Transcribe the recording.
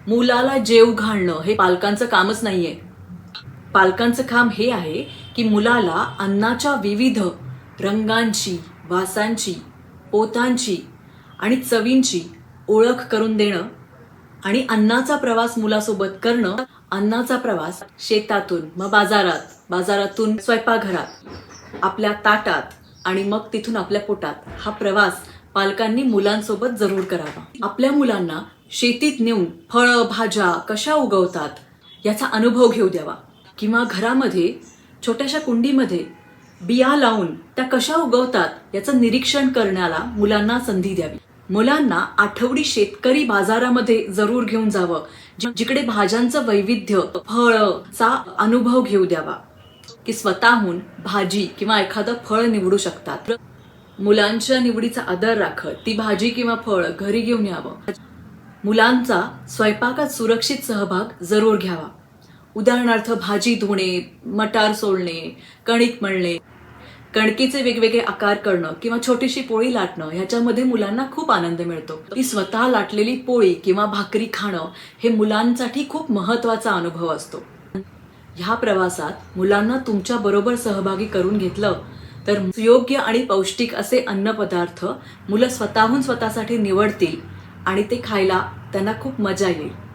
मुलाला जेव घालणं हे पालकांचं कामच नाहीये. पालकांचं काम हे आहे की मुलाला अन्नाच्या विविध रंगांची, वासांची, पोतांची आणि चवींची ओळख करून देणं आणि अन्नाचा प्रवास मुलासोबत करणं. अन्नाचा प्रवास शेतातून, मग बाजारात, बाजारातून स्वयंपाकघरात, आपल्या ताटात आणि मग तिथून आपल्या पोटात, हा प्रवास पालकांनी मुलांसोबत जरूर करावा. आपल्या मुलांना शेतीत नेऊन फळं भाज्या कशा उगवतात याचा अनुभव घेऊ द्यावा, किंवा घरामध्ये छोट्याशा कुंडीमध्ये बिया लावून त्या कशा उगवतात याचं निरीक्षण करण्याला मुलांना संधी द्यावी. मुलांना आठवडी शेतकरी बाजारामध्ये जरूर घेऊन जावं, जिकडे भाज्यांचं वैविध्य, फळचा अनुभव घेऊ द्यावा, की स्वतःहून भाजी किंवा एखादं फळ निवडू शकतात. मुलांच्या निवडीचा आदर राखत ती भाजी किंवा फळ घरी घेऊन यावं. मुलांचा स्वयंपाकात सुरक्षित सहभाग जरूर घ्यावा. उदाहरणार्थ भाजी धुणे, मटार सोलणे, कणिक मळणे, कणकीचे वेगवेगळे आकार करणं किंवा छोटीशी पोळी लाटणं, ह्याच्यामध्ये मुलांना खूप आनंद मिळतो. ती स्वतः लाटलेली पोळी किंवा भाकरी खाणं हे मुलांसाठी खूप महत्वाचा अनुभव असतो. ह्या प्रवासात मुलांना तुमच्या बरोबर सहभागी करून घेतलं तर योग्य आणि पौष्टिक असे अन्नपदार्थ मुलं स्वतःहून स्वतःसाठी निवडतील आणि ते खायला त्यांना खूप मजा येईल.